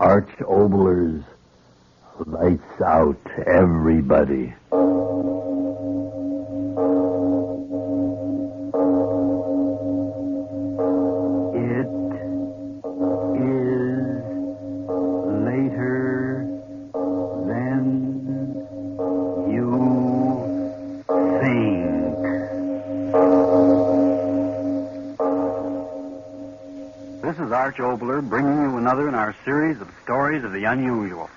Arch-oboblers, lights out, everybody. It is later than you think. This is Arch-obobler bringing you another in our series of stories of the unusual.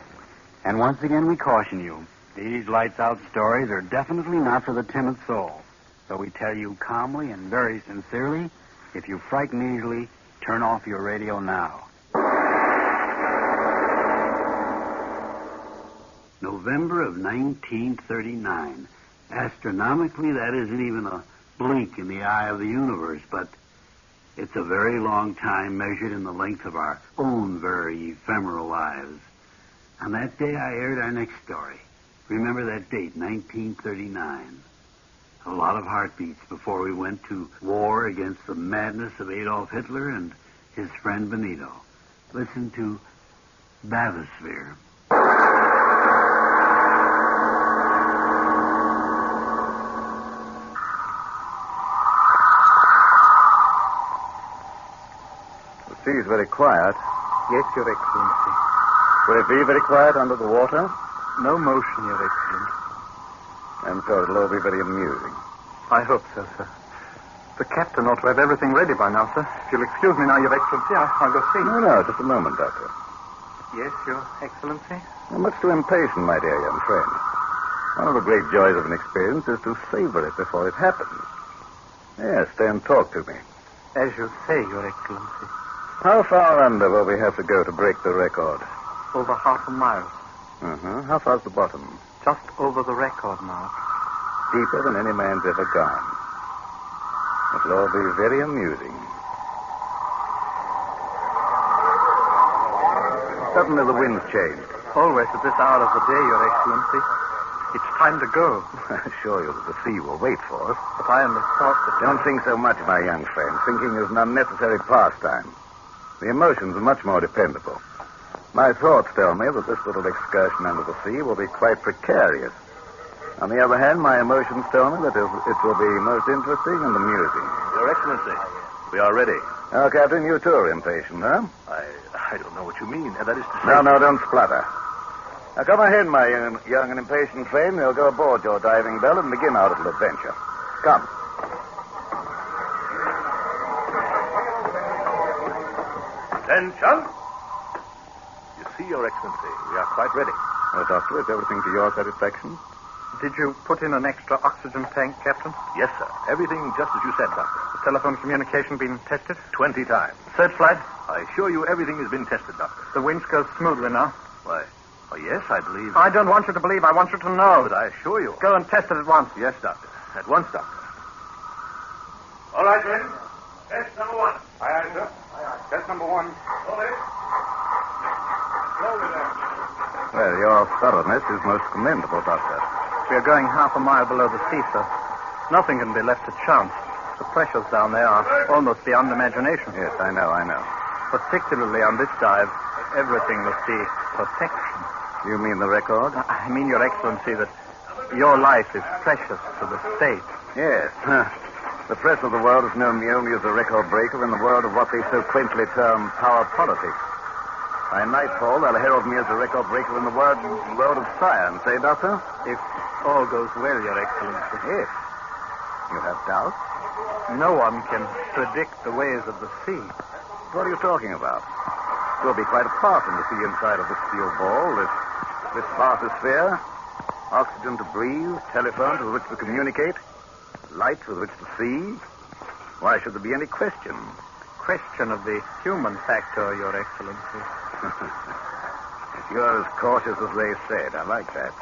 And once again, we caution you, these lights-out stories are definitely not for the timid soul. So we tell you calmly and very sincerely, if you frighten easily, turn off your radio now. November of 1939. Astronomically, that isn't even a blink in the eye of the universe, but it's a very long time measured in the length of our own very ephemeral lives. On that day, I aired our next story. Remember that date, 1939. A lot of heartbeats before we went to war against the madness of Adolf Hitler and his friend Benito. Listen to Bathysphere. The sea is very quiet. Yes, Your Excellency. Will it be very quiet under the water? No motion, Your Excellency. I'm sure it'll all be very amusing. I hope so, sir. The captain ought to have everything ready by now, sir. If you'll excuse me now, Your Excellency, I'll go see. No, just a moment, Doctor. Yes, Your Excellency? You're much too impatient, my dear young friend. One of the great joys of an experience is to savor it before it happens. Yes, stay and talk to me. As you say, Your Excellency. How far under will we have to go to break the record? Over half a mile. How far's the bottom? Just over the record mark. Deeper than any man's ever gone. It'll all be very amusing. Suddenly the wind's changed. Always at this hour of the day, Your Excellency. It's time to go. I assure you that the sea will wait for us. But I only thought that... Don't think so much, my young friend. Thinking is an unnecessary pastime. The emotions are much more dependable. My thoughts tell me that this little excursion under the sea will be quite precarious. On the other hand, my emotions tell me that it will be most interesting and amusing. Your Excellency, we are ready. Oh, Captain, you too are impatient, huh? I don't know what you mean. That is to say... No, don't splutter. Now, come ahead, my young and impatient friend. We'll go aboard your diving bell and begin our little adventure. Come. Attention! You see, Your Excellency, we are quite ready. Oh, Doctor, is everything to your satisfaction? Did you put in an extra oxygen tank, Captain? Yes, sir. Everything just as you said, Doctor. The telephone communication been tested? 20 times. Searchlight? I assure you everything has been tested, Doctor. The winch goes smoothly now. Why? Oh, yes, I believe... I don't want you to believe. I want you to know. But I assure you... Go and test it at once. Yes, Doctor. At once, Doctor. All right, then. Test number one. Aye, aye, sir. Aye, aye. Test number one. Slowly. Slowly there. Well, your thoroughness is most commendable, Doctor. We are going half a mile below the sea, sir. Nothing can be left to chance. The pressures down there are almost beyond imagination. Yes, I know. Particularly on this dive, everything must be perfection. You mean the record? I mean, Your Excellency, that your life is precious to the state. Yes. The press of the world has known me only as a record breaker in the world of what they so quaintly term power politics. By nightfall, they'll herald me as a record breaker in the world of science, eh, Doctor? If all goes well, Your Excellency. Yes. You have doubts? No one can predict the ways of the sea. What are you talking about? You'll be quite apart from the sea inside of this steel ball, this bathysphere. Oxygen to breathe, telephones with which to communicate, lights with which to see. Why should there be any question? Question of the human factor, Your Excellency. You're as cautious as they said. I like that.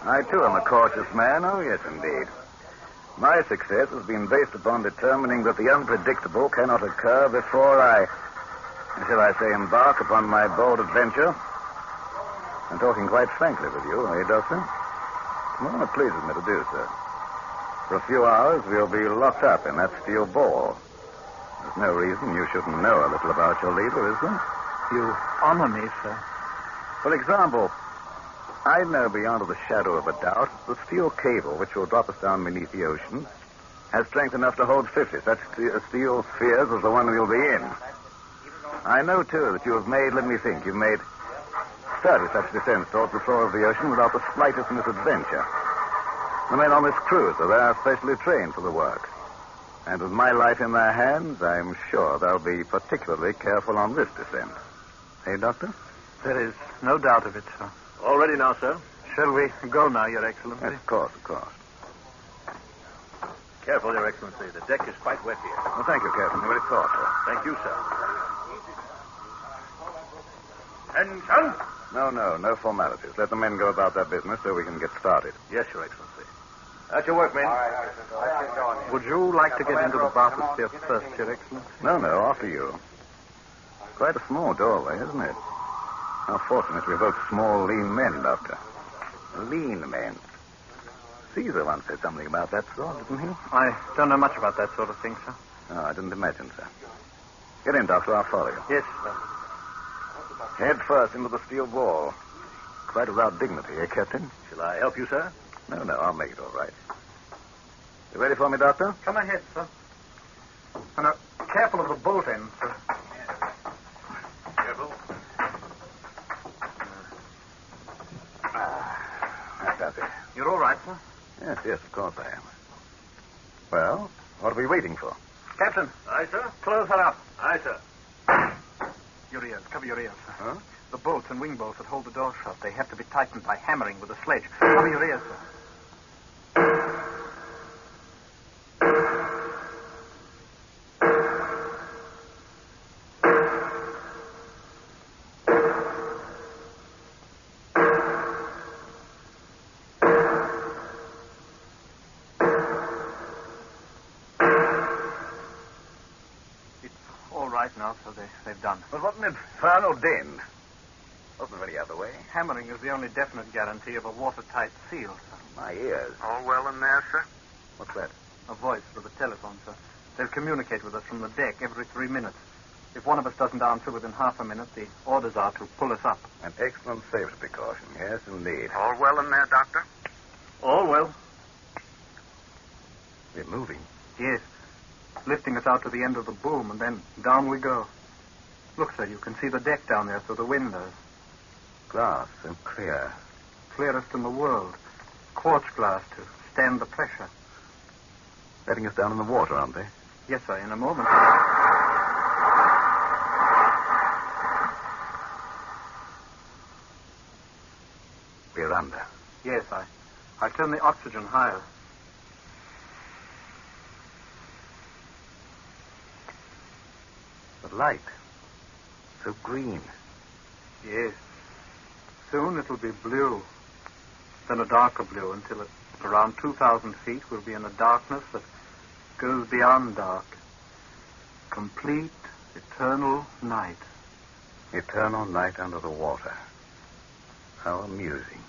I, too, am a cautious man. Oh, yes, indeed. My success has been based upon determining that the unpredictable cannot occur before I, shall I say, embark upon my bold adventure. I'm talking quite frankly with you, eh, Doctor? Well, it pleases me to do so. For a few hours, we'll be locked up in that steel ball. There's no reason you shouldn't know a little about your leader, is there? You honor me, sir. For example, I know beyond a shadow of a doubt the steel cable which will drop us down beneath the ocean has strength enough to hold 50 such steel spheres as the one we'll be in. I know, too, that you have made, let me think, you've made 30 such descents towards the floor of the ocean without the slightest misadventure. The men on this cruiser, they're specially trained for the work. And with my life in their hands, I'm sure they'll be particularly careful on this descent. Hey, Doctor? There is no doubt of it, sir. All ready now, sir. Shall we go now, Your Excellency? Yes, of course, of course. Careful, Your Excellency. The deck is quite wet here. Well, thank you, Captain. Very thoughtful. Thank you, sir. Attention! No formalities. Let the men go about their business so we can get started. Yes, Your Excellency. At your work, men. Would you like to get into the Bathysphere first, Your Excellency? No, after you. Quite a small doorway, isn't it? How fortunate we're both small, lean men, Doctor. Lean men. Caesar once said something about that sort, didn't he? I don't know much about that sort of thing, sir. No, I didn't imagine, sir. Get in, Doctor. I'll follow you. Yes, sir. Head first into the steel wall. Quite without dignity, eh, Captain? Shall I help you, sir? No, I'll make it all right. You ready for me, Doctor? Come ahead, sir. And careful of the bolt end, sir. Careful. That does it. You're all right, sir? Yes, of course I am. Well, what are we waiting for? Captain. Aye, sir. Close her up. Aye, sir. Your ears. Cover your ears, sir. Huh? The bolts and wing bolts that hold the door shut, they have to be tightened by hammering with a sledge. Cover your ears, sir. Now, so they've done. But what an infernal din. Wasn't very out of the way. Hammering is the only definite guarantee of a watertight seal, sir. My ears. All well in there, sir? What's that? A voice for the telephone, sir. They'll communicate with us from the deck every 3 minutes. If one of us doesn't answer within half a minute, the orders are to pull us up. An excellent safety precaution, yes, indeed. All well in there, Doctor? All well. We're moving. Yes. Lifting us out to the end of the boom, and then down we go. Look, sir, you can see the deck down there through the windows. Glass, so clear. Clearest in the world. Quartz glass to stand the pressure. Letting us down in the water, aren't they? Yes, sir, in a moment. We're under. Yes, I turn the oxygen higher. The light. So green. Yes. Soon it'll be blue. Then a darker blue until at around 2,000 feet we'll be in a darkness that goes beyond dark. Complete, eternal night. Eternal night under the water. How amusing.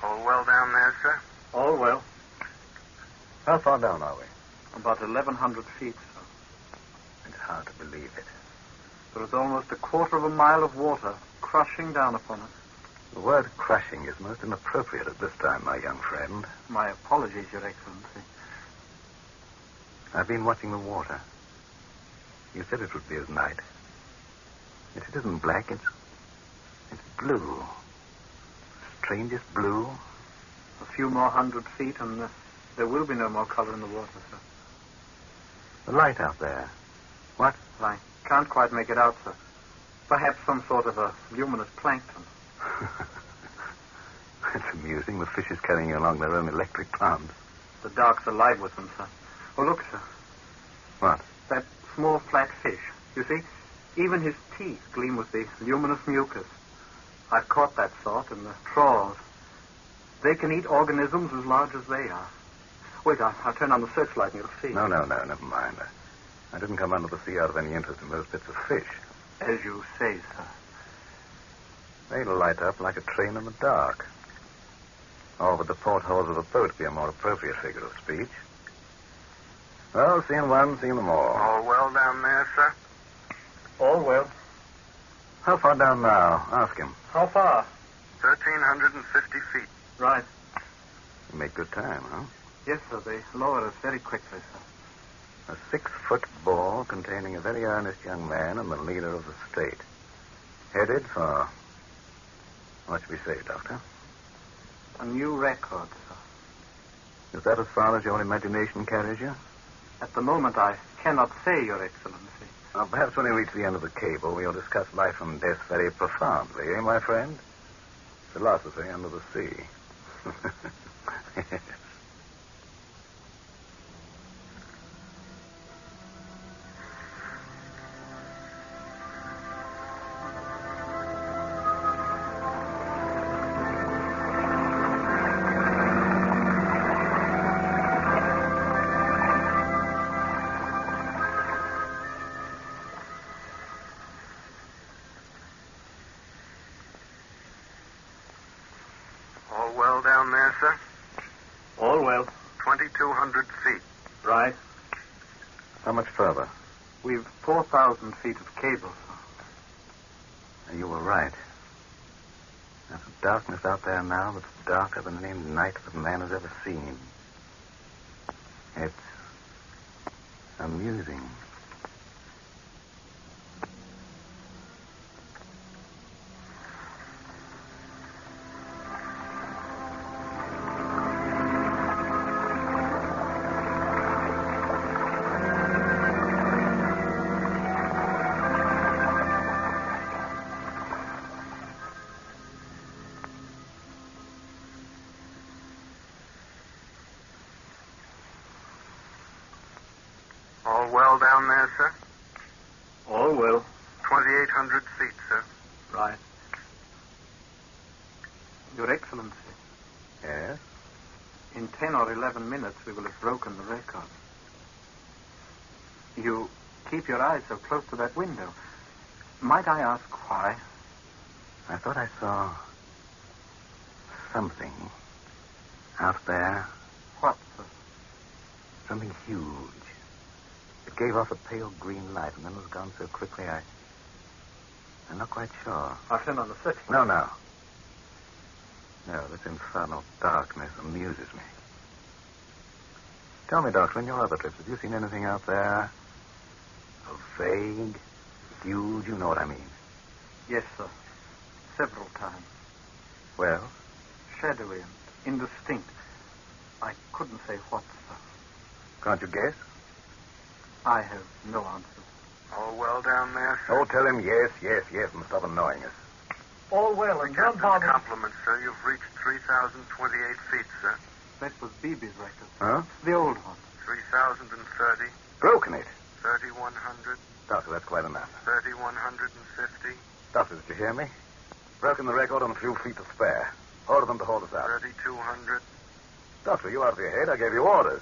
All well down there, sir? All well. How far down are we? About 1,100 feet, sir. It's hard to believe it. There is almost a quarter of a mile of water crushing down upon us. The word crushing is most inappropriate at this time, my young friend. My apologies, Your Excellency. I've been watching the water. You said it would be at night. It isn't black, it's blue. Strangest blue. A few more 100 feet, and there will be no more color in the water, sir. The light out there. What? I can't quite make it out, sir. Perhaps some sort of a luminous plankton. It's amusing. The fishes carrying along their own electric plants. The dark's alive with them, sir. Oh, look, sir. What? That small flat fish. You see, even his teeth gleam with the luminous mucus. I've caught that sort in the trawls. They can eat organisms as large as they are. Wait, I'll turn on the searchlight and you'll see. No, never mind. I didn't come under the sea out of any interest in those bits of fish. As you say, sir. They light up like a train in the dark. Or would the portholes of a boat be a more appropriate figure of speech? Well, seeing one, seeing them all. All well down there, sir? All well. How far down now? Ask him. How far? 1,350 feet. Right. You make good time, huh? Yes, sir. They lowered us very quickly, sir. A 6-foot ball containing a very earnest young man and the leader of the state. Headed for... What should we say, Doctor? A new record, sir. Is that as far as your imagination carries you? At the moment, I cannot say, Your Excellency. Well, perhaps when we reach the end of the cable, we'll discuss life and death very profoundly, eh, my friend? Philosophy under the sea. Yes. All well down there, sir? All well. 2,200 feet. Right. How much further? We've 4,000 feet of cable, sir. You were right. There's a darkness out there now that's darker than any night that man has ever seen. It's amusing. All well down there, sir? All well. 2,800 feet, sir. Right. Your Excellency, Yes? in 10 or 11 minutes we will have broken the record. You keep your eyes so close to that window. Might I ask why? I thought I saw something out there. What, sir? Something huge. It gave off a pale green light and then was gone so quickly I'm not quite sure. I'll turn on the searchlight. No. No, this infernal darkness amuses me. Tell me, Doctor, in your other trips, have you seen anything out there? Vague, huge, you know what I mean. Yes, sir. Several times. Well? Shadowy and indistinct. I couldn't say what, sir. Can't you guess? I have no answer. All well down there, sir? Oh, tell him yes, and stop annoying us. All well, and Captain's compliments, sir. You've reached 3,028 feet, sir. That was BB's record. Huh? The old one. 3,030, Broken it. 3,100, Doctor, that's quite enough. 3,150, Doctor, did you hear me? Broken the record on a few feet to spare. Order them to hold us up. 3,200. Doctor, you out of your head? I gave you orders.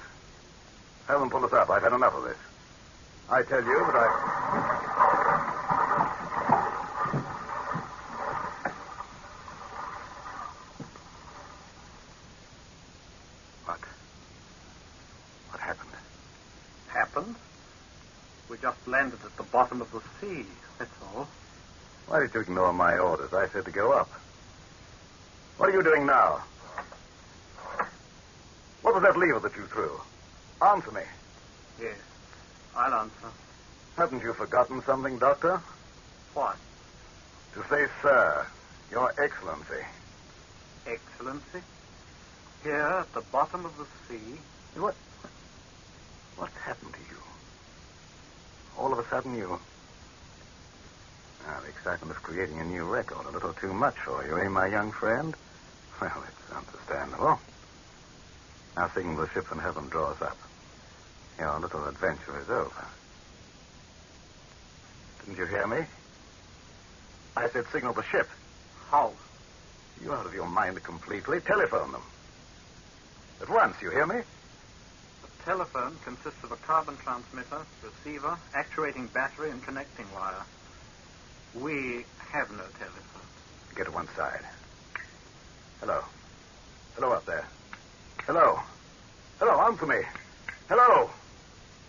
Have them pull us up. I've had enough of this. I tell you that What happened? Happened? We just landed at the bottom of the sea, that's all. Why did you ignore my orders? I said to go up. What are you doing now? What was that lever that you threw? Answer me. Yes, I'll answer. Haven't you forgotten something, Doctor? What? To say, sir, Your Excellency. Excellency? Here at the bottom of the sea? What's happened to you? All of a sudden, you... the excitement of creating a new record, a little too much for you, eh, my young friend? Well, it's understandable. Now signal the ship and have them draw us up. Your little adventure is over. Didn't you hear me? I said signal the ship. How? You out of your mind completely. Telephone them. At once, you hear me? The telephone consists of a carbon transmitter, receiver, actuating battery, and connecting wire. We have no telephone. Get to one side. Hello. Hello up there. Hello. Hello, answer me. Hello.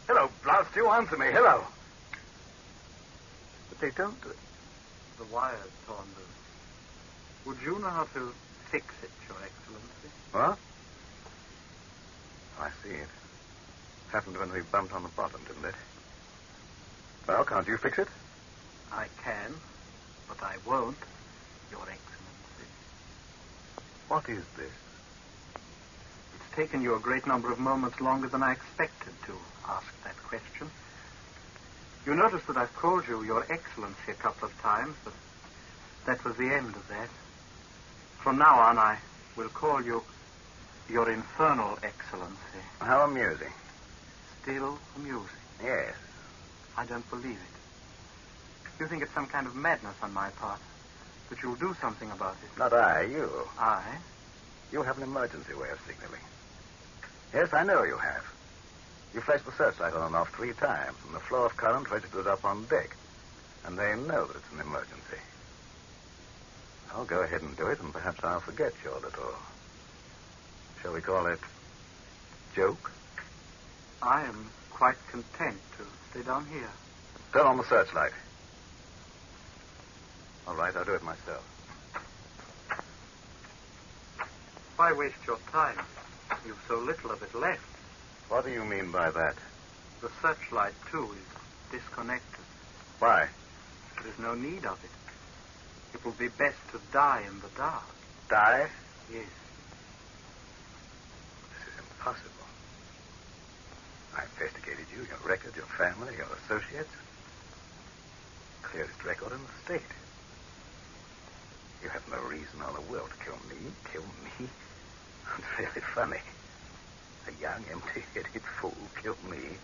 Hello, blast you, answer me. Hello. But they don't. The wire's torn loose. Would you know how to fix it, Your Excellency? What? I see it. Happened when we bumped on the bottom, didn't it? Well, can't you fix it? I can, but I won't, Your Excellency. What is this? It's taken you a great number of moments longer than I expected to ask that question. You notice that I've called you Your Excellency a couple of times, but that was the end of that. From now on, I will call you Your Infernal Excellency. How amusing. Still amusing. Yes. I don't believe it. You think it's some kind of madness on my part, but you'll do something about it. Not I, you. I? You have an emergency way of signaling. Yes, I know you have. You flashed the searchlight on and off 3 times, and the flow of current registers up on deck. And they know that it's an emergency. I'll go ahead and do it, and perhaps I'll forget your little... shall we call it... joke? I am quite content to stay down here. Turn on the searchlight. All right, I'll do it myself. Why waste your time? You've so little of it left. What do you mean by that? The searchlight, too, is disconnected. Why? There is no need of it. It will be best to die in the dark. Die? Yes. This is impossible. I investigated you, your record, your family, your associates. Clearest record in the state. You have no reason in the world to kill me. Kill me? It's really funny. A young, empty-headed fool killed me.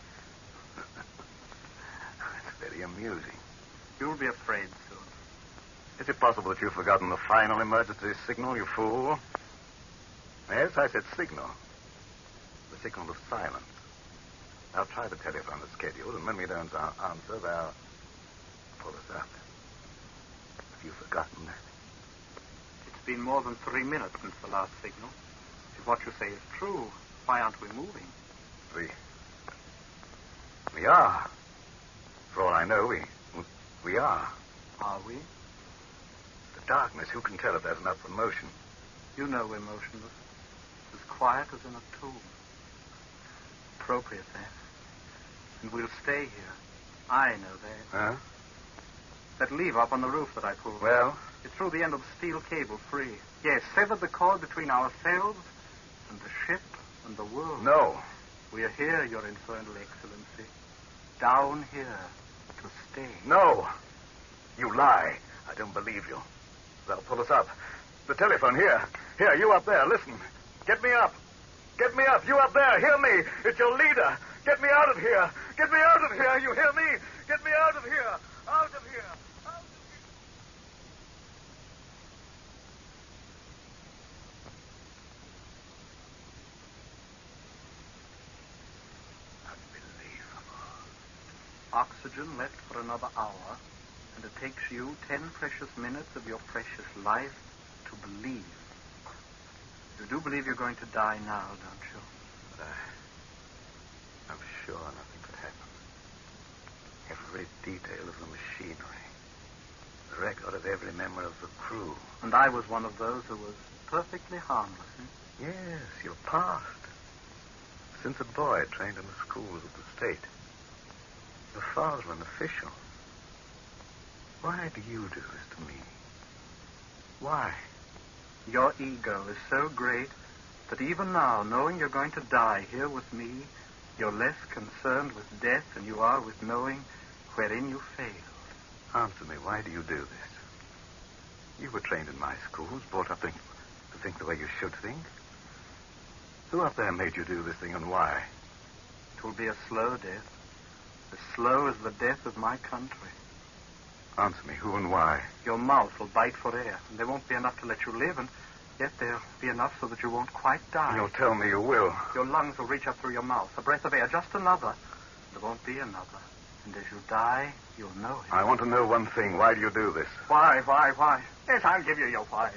It's very amusing. You'll be afraid soon. Is it possible that you've forgotten the final emergency signal, you fool? Yes, I said signal. The signal of silence. I'll try the telephone as scheduled, and when we don't answer, they'll pull us up. Have you forgotten that? It's been more than 3 minutes since the last signal. If what you say is true, why aren't we moving? We are. For all I know, we are. Are we? The darkness, who can tell if there's enough for motion? You know we're motionless. As quiet as in a tomb. Appropriate, then. And we'll stay here. I know that. Huh? That lever up on the roof that I pulled. Well? It threw the end of the steel cable free. Yes, severed the cord between ourselves and the ship and the world. No. We are here, Your Infernal Excellency. Down here to stay. No. You lie. I don't believe you. They'll pull us up. The telephone, here. Here, you up there, listen. Get me up. Get me up. You up there, hear me. It's your leader. Get me out of here. Get me out of here. You hear me? Get me out of here. Out of here. Out of here. Unbelievable. Oxygen left for another hour, and it takes you 10 precious minutes of your precious life to believe. You do believe you're going to die now, don't you? But I'm sure nothing could happen. Every detail of the machinery. The record of every member of the crew. And I was one of those who was perfectly harmless. Yes, your past. Since a boy trained in the schools of the state. Your father an official. Why do you do this to me? Why? Your ego is so great that even now, knowing you're going to die here with me, you're less concerned with death than you are with knowing wherein you failed. Answer me, why do you do this? You were trained in my schools, brought up to think the way you should think. Who up there made you do this thing, and why? It will be a slow death. As slow as the death of my country. Answer me, who and why? Your mouth will bite for air, and there won't be enough to let you live, and yet there'll be enough so that you won't quite die. You'll tell me you will. Your lungs will reach up through your mouth, a breath of air, just another. There won't be another. And as you die, you'll know it. I want to know one thing. Why do you do this? Why? Yes, I'll give you your whys.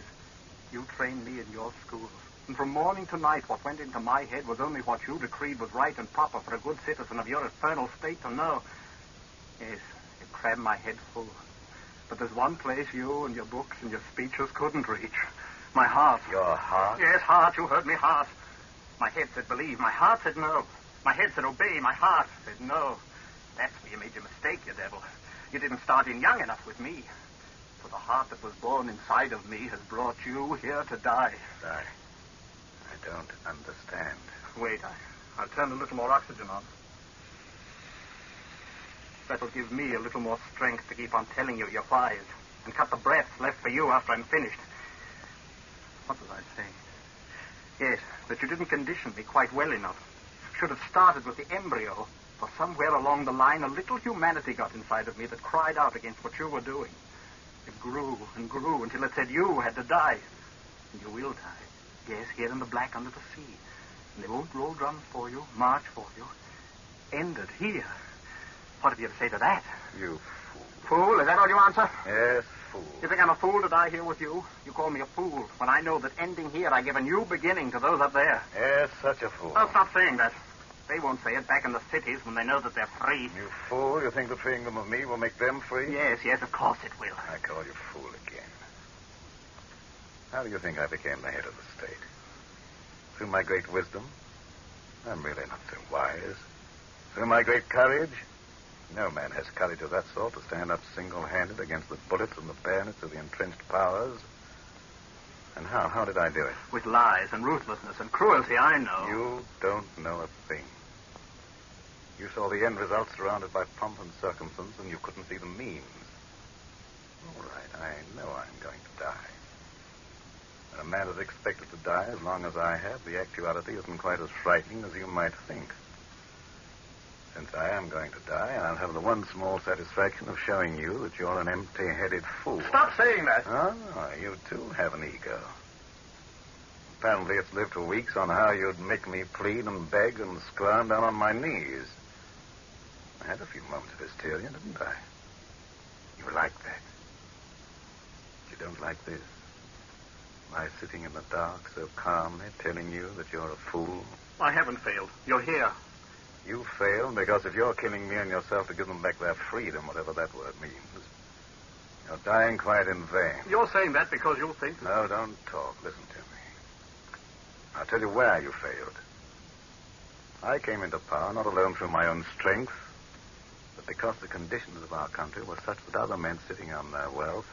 You trained me in your schools. And from morning to night, what went into my head was only what you decreed was right and proper for a good citizen of your infernal state to know. Yes, you crammed my head full. But there's one place you and your books and your speeches couldn't reach. My heart. Your heart? Yes, heart. You heard me, heart. My head said believe. My heart said no. My head said obey. My heart said no. That's where you made your mistake, you devil. You didn't start in young enough with me. For the heart that was born inside of me has brought you here to die. I don't understand. Wait, I'll turn a little more oxygen on. That'll give me a little more strength to keep on telling you your whys and cut the breath left for you after I'm finished. What was I saying? Yes, that you didn't condition me quite well enough. Should have started with the embryo, for somewhere along the line a little humanity got inside of me that cried out against what you were doing. It grew and grew until it said you had to die. And you will die. Yes, here in the black under the sea. And they won't roll drums for you, march for you. Ended here. What have you to say to that? You fool. Fool? Is that all you answer? Yes, fool. You think I'm a fool to die here with you? You call me a fool when I know that ending here I give a new beginning to those up there. Yes, such a fool. Oh, stop saying that. They won't say it back in the cities when they know that they're free. You fool. You think that freeing them of me will make them free? Yes, of course it will. I call you fool again. How do you think I became the head of the state? Through my great wisdom? I'm really not so wise. Through my great courage? No man has courage of that sort to stand up single-handed against the bullets and the bayonets of the entrenched powers. And how? How did I do it? With lies and ruthlessness and cruelty, I know. You don't know a thing. You saw the end result surrounded by pomp and circumstance, and you couldn't see the means. All right, I know I'm going to die. And a man is expected to die as long as I have. The actuality isn't quite as frightening as you might think. Since I am going to die, I'll have the one small satisfaction of showing you that you're an empty-headed fool. Stop saying that. Oh, you too have an ego. Apparently it's lived for weeks on how you'd make me plead and beg and squirm down on my knees. I had a few moments of hysteria, didn't I? You like that. But you don't like this. My sitting in the dark so calmly telling you that you're a fool. I haven't failed. You're here. You failed because if you're killing me and yourself to give them back their freedom, whatever that word means, you're dying quite in vain. You're saying that because you think... No, don't talk. Listen to me. I'll tell you where you failed. I came into power not alone through my own strength, but because the conditions of our country were such that other men sitting on their wealth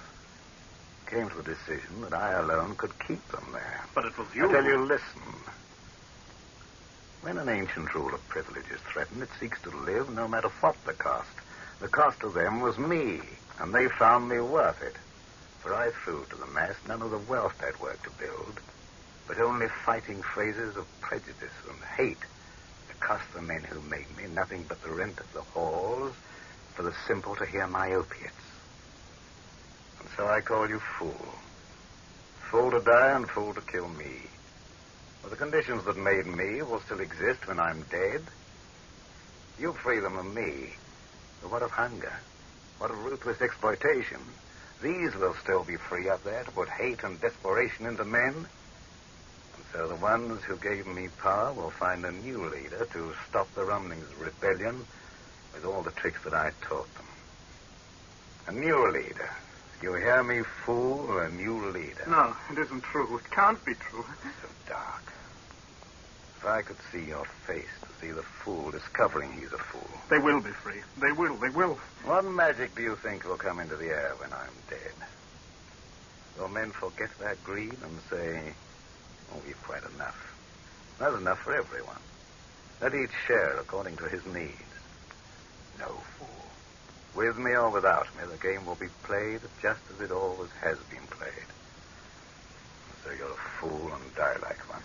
came to the decision that I alone could keep them there. But it was you... I tell you, listen. When an ancient rule of privilege is threatened, it seeks to live no matter what the cost. The cost to them was me, and they found me worth it. For I threw to the mass none of the wealth they'd worked to build, but only fighting phrases of prejudice and hate that cost the men who made me nothing but the rent of the halls for the simple to hear my opiates. And so I call you fool. Fool to die and fool to kill me. Well, the conditions that made me will still exist when I'm dead. You free them of me. But what of hunger? What of ruthless exploitation? These will still be free up there to put hate and desperation into men. And so the ones who gave me power will find a new leader to stop the rumblings of rebellion with all the tricks that I taught them. A new leader. You hear me, fool? A new leader. No, it isn't true. It can't be true. So dark. If I could see your face, to see the fool discovering he's a fool. They will be free. They will. What magic do you think will come into the air when I'm dead? Will men forget their greed and say, oh, we've quite enough. That's enough for everyone. Let each share according to his needs. No, fool. With me or without me, the game will be played just as it always has been played. So you're a fool and die like one.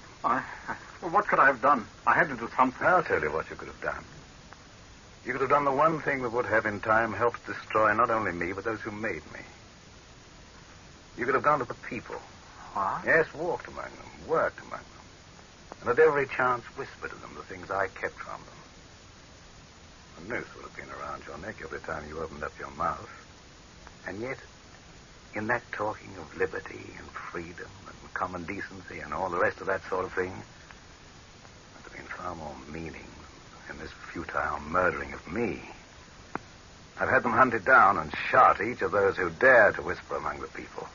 Well, what could I have done? I had to do something. I'll tell you what you could have done. You could have done the one thing that would have in time helped destroy not only me, but those who made me. You could have gone to the people. What? Yes, walked among them, worked among them. And at every chance whispered to them the things I kept from them. A noose would have been around your neck every time you opened up your mouth. And yet, in that talking of liberty and freedom and common decency and all the rest of that sort of thing, there'd have been far more meaning in this futile murdering of me. I've had them hunted down and shot, each of those who dared to whisper among the people.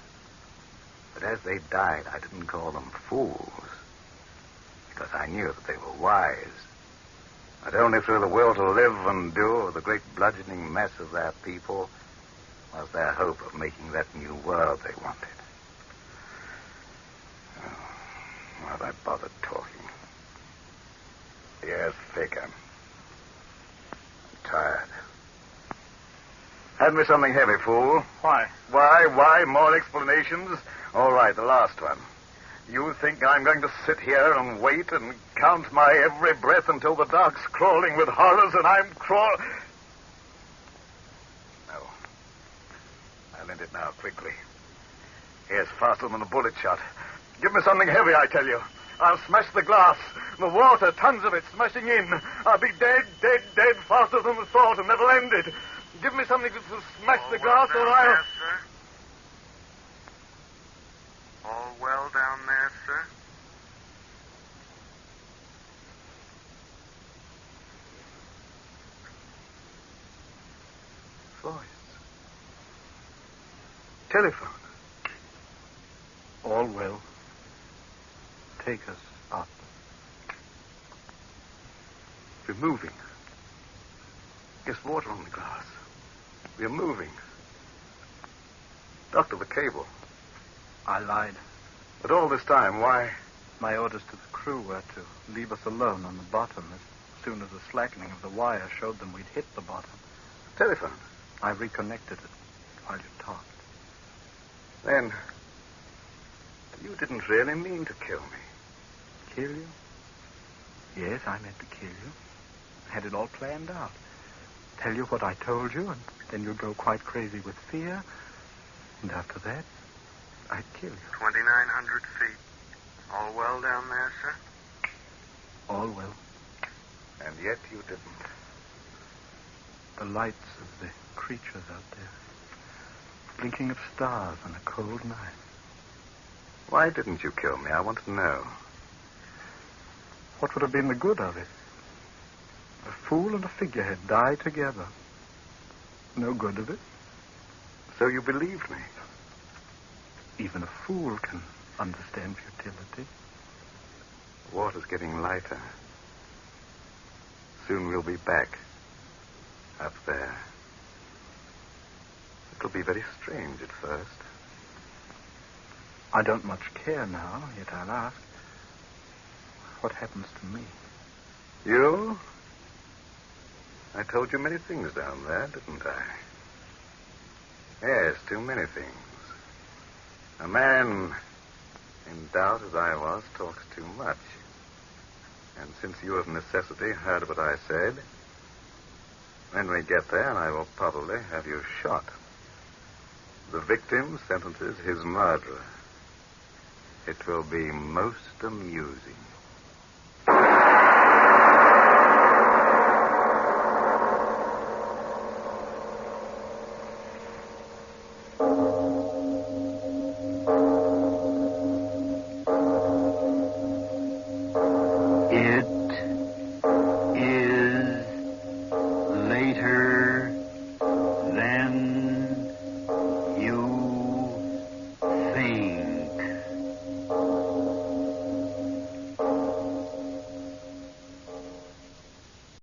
But as they died, I didn't call them fools, because I knew that they were wise. That only through the will to live and do of the great bludgeoning mass of their people was their hope of making that new world they wanted. Oh, why have I bothered talking? Yes, Vic, I'm tired. Hand me something heavy, fool. Why? Why? More explanations? All right, the last one. You think I'm going to sit here and wait and count my every breath until the dark's crawling with horrors and I'm No. I'll end it now, quickly. Here's faster than a bullet shot. Give me something heavy, I tell you. I'll smash the glass. The water, tons of it, smashing in. I'll be dead, faster than the thought and never ended. Give me something to smash the glass or I'll... There, sir? All well down there, sir? Voice. Telephone. All well. Take us up. We're moving. There's water on the glass. We're moving. Doctor, the cable. I lied. But all this time, why? My orders to the crew were to leave us alone on the bottom as soon as the slackening of the wire showed them we'd hit the bottom. Telephone. I reconnected it while you talked. Then, you didn't really mean to kill me. Kill you? Yes, I meant to kill you. I had it all planned out. Tell you what I told you, and then you'd go quite crazy with fear. And after that, I'd kill you. 2,900 feet. All well down there, sir? All well. And yet you didn't. The lights of the creatures out there. Blinking of stars on a cold night. Why didn't you kill me? I want to know. What would have been the good of it? A fool and a figurehead die together. No good of it. So you believed me? Even a fool can understand futility. The water's getting lighter. Soon we'll be back. Up there. It'll be very strange at first. I don't much care now, yet I'll ask. What happens to me? You? I told you many things down there, didn't I? Yes, too many things. A man, in doubt as I was, talks too much. And since you of necessity heard what I said, when we get there, I will probably have you shot. The victim sentences his murderer. It will be most amusing.